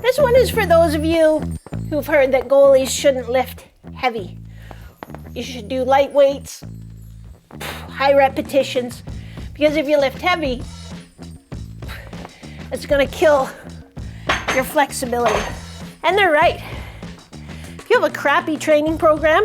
This one is for those of you who've heard that goalies shouldn't lift heavy. You should do light weights, high repetitions, because if you lift heavy, it's gonna kill your flexibility. And they're right. If you have a crappy training program,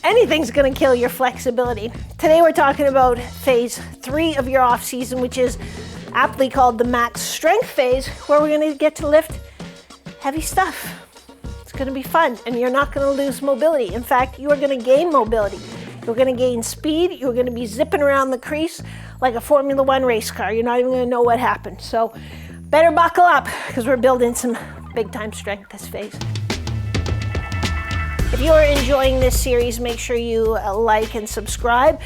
anything's gonna kill your flexibility. Today we're talking about phase 3 of your off season, which is aptly called the max strength phase, where we're gonna get to lift heavy stuff. It's gonna be fun, and you're not gonna lose mobility. In fact, you are gonna gain mobility. You're gonna gain speed. You're gonna be zipping around the crease like a Formula One race car. You're not even gonna know what happened. So better buckle up, because we're building some big time strength this phase. If you're enjoying this series, make sure you like and subscribe.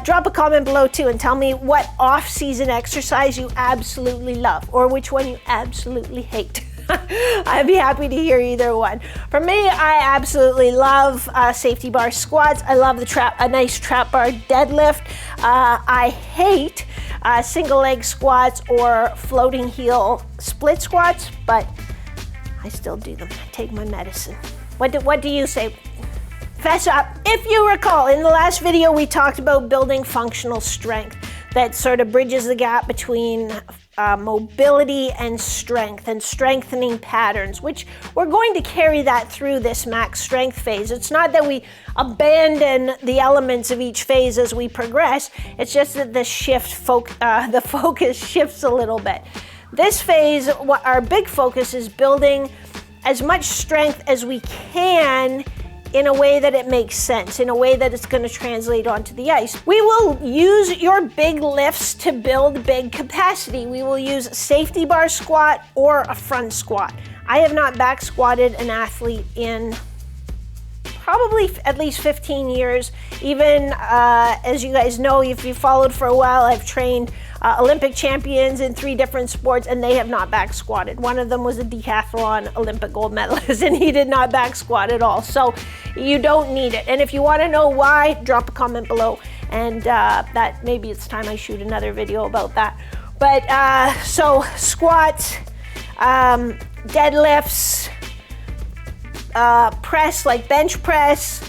Drop a comment below too and tell me what off-season exercise you absolutely love or which one you absolutely hate. I'd be happy to hear either one. For me, I absolutely love safety bar squats. I love a nice trap bar deadlift. I hate single leg squats or floating heel split squats, but I still do them. I take my medicine. What do you say? Fess up. If you recall, in the last video, we talked about building functional strength that sort of bridges the gap between mobility and strength and strengthening patterns, which we're going to carry that through this max strength phase. It's not that we abandon the elements of each phase as we progress. It's just that the focus shifts a little bit. This phase, our big focus is building as much strength as we can in a way that it makes sense, in a way that it's going to translate onto the ice. We will use your big lifts to build big capacity. We will use a safety bar squat or a front squat. I have not back squatted an athlete in probably at least 15 years. Even as you guys know, if you followed for a while, I've trained Olympic champions in 3 different sports, and they have not back squatted. One of them was a decathlon Olympic gold medalist, and he did not back squat at all. So you don't need it. And if you want to know why, drop a comment below, and that maybe it's time I shoot another video about that. But so squats, deadlifts, press like bench press,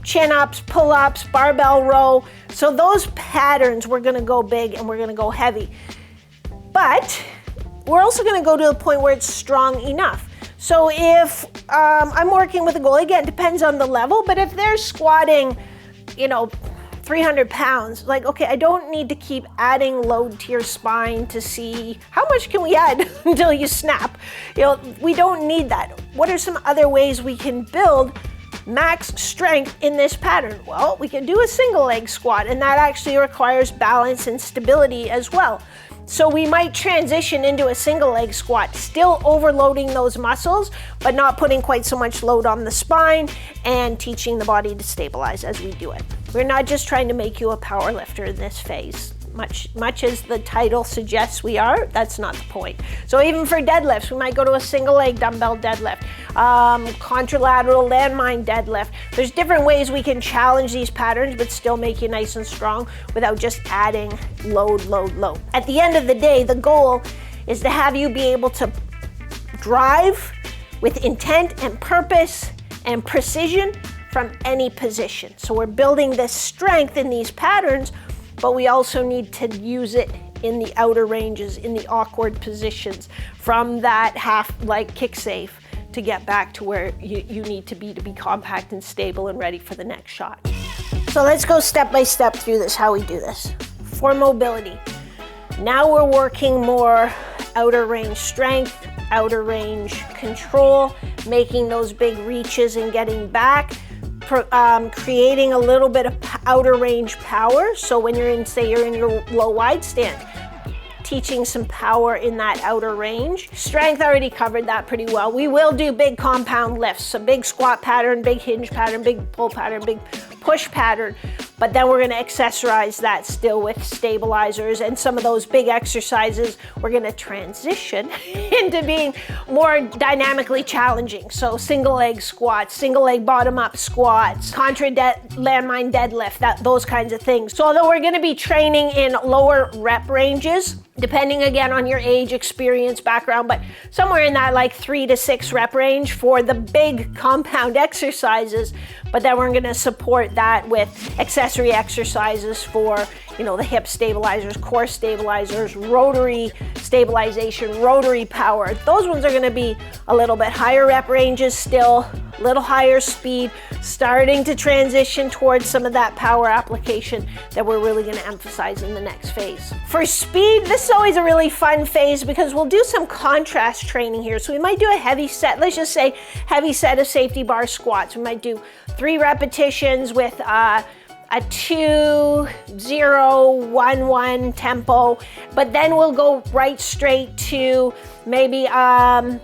chin-ups, pull-ups, barbell row. So those patterns, we're gonna go big and we're gonna go heavy. But we're also gonna go to the point where it's strong enough. So if I'm working with a goalie, again, depends on the level, but if they're squatting, 300 pounds, like, okay, I don't need to keep adding load to your spine to see how much can we add until you snap. We don't need that. What are some other ways we can build max strength in this pattern? Well, we can do a single leg squat, and that actually requires balance and stability as well. So we might transition into a single leg squat, still overloading those muscles, but not putting quite so much load on the spine and teaching the body to stabilize as we do it. We're not just trying to make you a power lifter in this phase. Much as the title suggests we are, that's not the point. So even for deadlifts, we might go to a single leg dumbbell deadlift, contralateral landmine deadlift. There's different ways we can challenge these patterns but still make you nice and strong without just adding load. At the end of the day, the goal is to have you be able to drive with intent and purpose and precision from any position. So we're building this strength in these patterns, but we also need to use it in the outer ranges, in the awkward positions, from that half like kick safe to get back to where you need to be compact and stable and ready for the next shot. So let's go step by step through this, how we do this. For mobility, now we're working more outer range strength, outer range control, making those big reaches and getting back, creating a little bit of outer range power. So when you're in your low wide stance, teaching some power in that outer range. Strength, already covered that pretty well. We will do big compound lifts, so big squat pattern, big hinge pattern, big pull pattern, big push pattern. but then we're gonna accessorize that still with stabilizers, and some of those big exercises we're gonna transition into being more dynamically challenging. So single leg squats, single leg bottom up squats, contra landmine deadlift, those kinds of things. So although we're gonna be training in lower rep ranges, depending again on your age, experience, background, but somewhere in that like 3 to 6 rep range for the big compound exercises, but then we're gonna support that with accessory exercises for, you know, the hip stabilizers, core stabilizers, rotary stabilization, rotary power. Those ones are gonna be a little bit higher rep ranges still, a little higher speed, starting to transition towards some of that power application that we're really gonna emphasize in the next phase. For speed, this is always a really fun phase because we'll do some contrast training here. So we might do a heavy set, let's just say heavy set of safety bar squats. We might do 3 repetitions with a 2-0-1-1 tempo, but then we'll go right straight to maybe a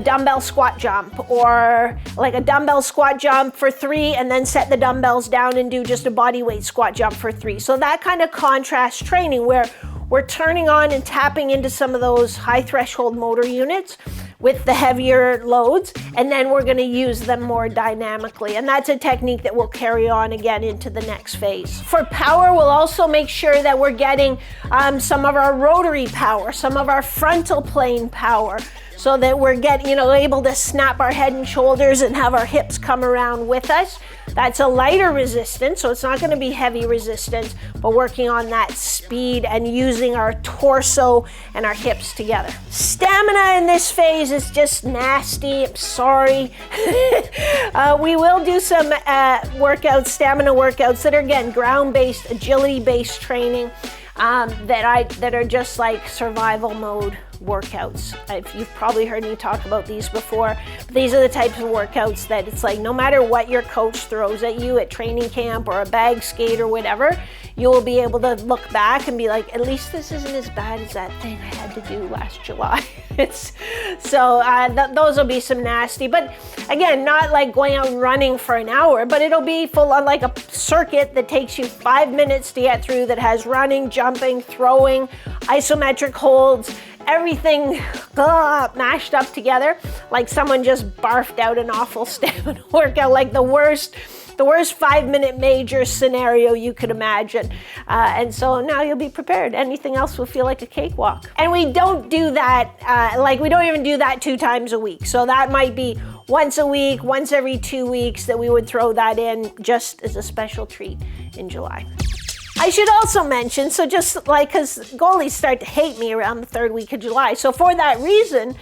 dumbbell squat jump, or like a dumbbell squat jump for 3 and then set the dumbbells down and do just a body weight squat jump for 3. So that kind of contrast training where we're turning on and tapping into some of those high threshold motor units with the heavier loads, and then we're going to use them more dynamically. And that's a technique that we'll carry on again into the next phase. For power, we'll also make sure that we're getting some of our rotary power, some of our frontal plane power, so that we're able to snap our head and shoulders and have our hips come around with us. That's a lighter resistance, so it's not going to be heavy resistance, but working on that speed and using our torso and our hips together. Stamina in this phase is just nasty. I'm sorry. We will do some workouts, stamina workouts that are, again, ground-based, agility-based training that are just like survival mode workouts. You've probably heard me talk about these before. But these are the types of workouts that it's like no matter what your coach throws at you at training camp or a bag skate or whatever, you will be able to look back and be like, at least this isn't as bad as that thing I had to do last July. Those will be some nasty, but again, not like going out and running for an hour, but it'll be full on like a circuit that takes you 5 minutes to get through, that has running, jumping, throwing, isometric holds, everything mashed up together, like someone just barfed out an awful stamina workout, like the worst 5-minute major scenario you could imagine. And so now you'll be prepared. Anything else will feel like a cakewalk. And we don't do that, we don't even do that 2 times a week. So that might be once a week, once every 2 weeks that we would throw that in just as a special treat in July. I should also mention, so just like, because goalies start to hate me around the 3rd week of July. So for that reason,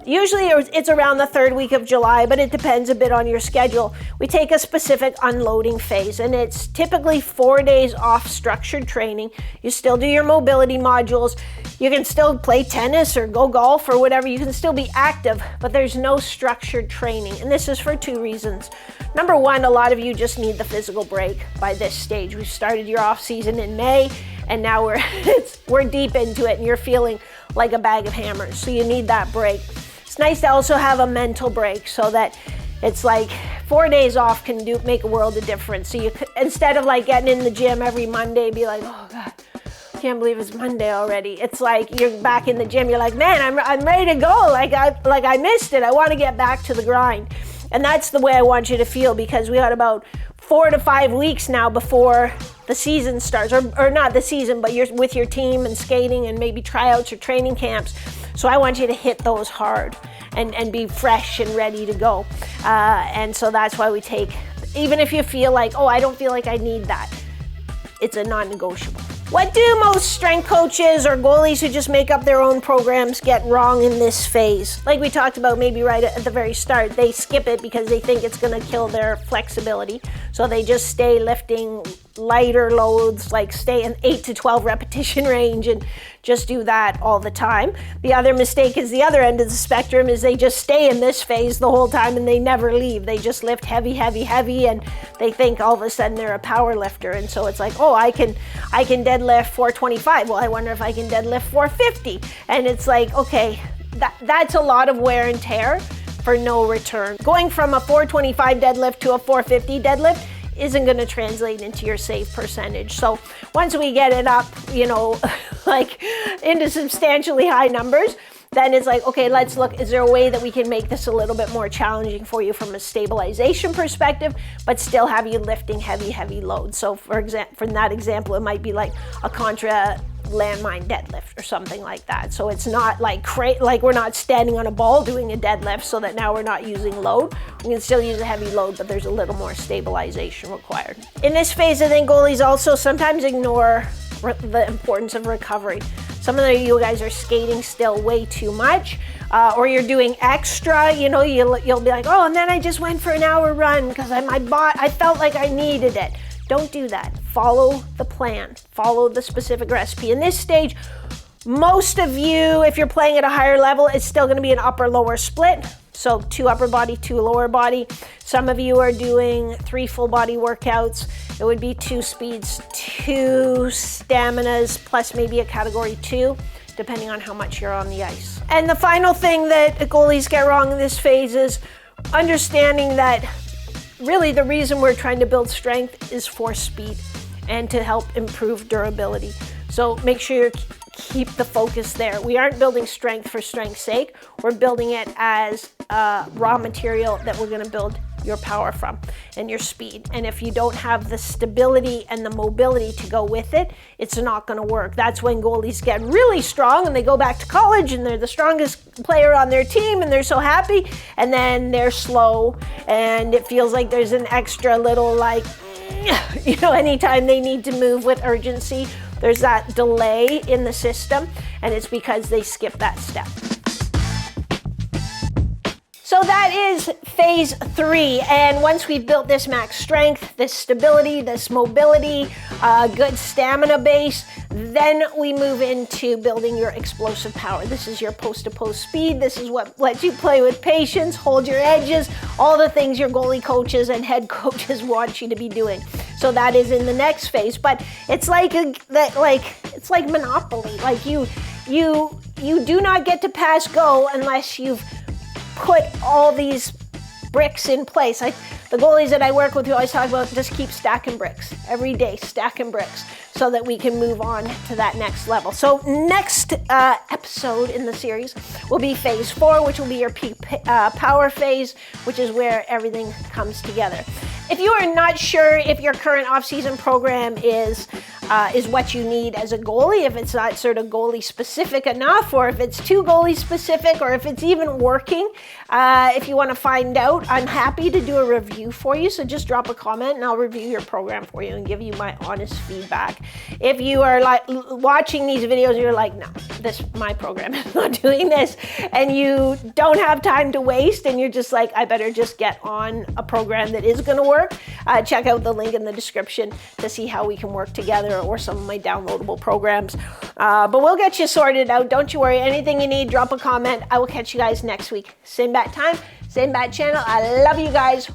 usually it's around the 3rd week of July, but it depends a bit on your schedule. We take a specific unloading phase, and it's typically 4 days off structured training. You still do your mobility modules. You can still play tennis or go golf or whatever. You can still be active, but there's no structured training. And this is for 2 reasons. Number 1, a lot of you just need the physical break by this stage. We've started your off season in May, and now we're deep into it, and you're feeling like a bag of hammers. So you need that break. It's nice to also have a mental break so that it's like 4 days off can make a world of difference. So you could, instead of like getting in the gym every Monday, be like, oh God, I can't believe it's Monday already. It's like you're back in the gym. You're like, man, I'm ready to go. Like I missed it. I want to get back to the grind. And that's the way I want you to feel, because we got about 4 to 5 weeks now before the season starts, or not the season, but you're with your team and skating and maybe tryouts or training camps. So I want you to hit those hard and be fresh and ready to go. And so that's why we take, even if you feel like, oh, I don't feel like I need that, it's a non-negotiable. What do most strength coaches or goalies who just make up their own programs get wrong in this phase? Like we talked about maybe right at the very start, they skip it because they think it's going to kill their flexibility. So they just stay lifting lighter loads, like stay in 8 to 12 repetition range and just do that all the time. The other mistake is the other end of the spectrum, is they just stay in this phase the whole time and they never leave. They just lift heavy, and they think all of a sudden they're a power lifter. And so it's like, oh, I can deadlift 425. Well, I wonder if I can deadlift 450. And it's like, okay, that's a lot of wear and tear for no return. Going from a 425 deadlift to a 450 deadlift isn't going to translate into your save percentage. So once we get it up, you know, like into substantially high numbers, then it's like, okay, let's look, is there a way that we can make this a little bit more challenging for you from a stabilization perspective, but still have you lifting heavy loads? So for example, from that example, it might be like a contra landmine deadlift or something like that. So it's not like we're not standing on a ball doing a deadlift, so that now we're not using load. We can still use a heavy load, but there's a little more stabilization required. In this phase, I think goalies also sometimes ignore the importance of recovery. Some of you guys are skating still way too much, or you're doing extra, you know, you'll be like, oh, and then I just went for an hour run because I felt like I needed it. Don't do that. Follow the plan. Follow the specific recipe. In this stage, most of you, if you're playing at a higher level, it's still going to be an upper-lower split. So 2 upper body, 2 lower body. Some of you are doing 3 full body workouts. It would be 2 speeds, 2 staminas, plus maybe a category 2, depending on how much you're on the ice. And the final thing that goalies get wrong in this phase is understanding that really the reason we're trying to build strength is for speed and to help improve durability. So make sure you keep the focus there. We aren't building strength for strength's sake. We're building it as raw material that we're going to build your power from and your speed. And if you don't have the stability and the mobility to go with it, it's not going to work. That's when goalies get really strong and they go back to college and they're the strongest player on their team and they're so happy, and then they're slow and it feels like there's an extra little, like, you know, anytime they need to move with urgency, there's that delay in the system, and it's because they skip that step. So that is phase 3, and once we've built this max strength, this stability, this mobility, good stamina base, then we move into building your explosive power. This is your post-to-post speed. This is what lets you play with patience, hold your edges, all the things your goalie coaches and head coaches want you to be doing. So that is in the next phase, but it's like it's like Monopoly. Like you do not get to pass go unless you've put all these bricks in place. The goalies that I work with, who always talk about just keep stacking bricks every day, stacking bricks, so that we can move on to that next level. So next episode in the series will be phase 4, which will be your peak power phase, which is where everything comes together. If you are not sure if your current off-season program is what you need as a goalie, if it's not sort of goalie specific enough, or if it's too goalie specific, or if it's even working, if you want to find out, I'm happy to do a review for you. So just drop a comment and I'll review your program for you and give you my honest feedback. If you are like watching these videos and you're like, no, my program is not doing this, and you don't have time to waste and you're just like, I better just get on a program that is going to work, check out the link in the description to see how we can work together, or some of my downloadable programs. But we'll get you sorted out. Don't you worry. Anything you need, drop a comment. I will catch you guys next week. Same bat time, same bat channel. I love you guys.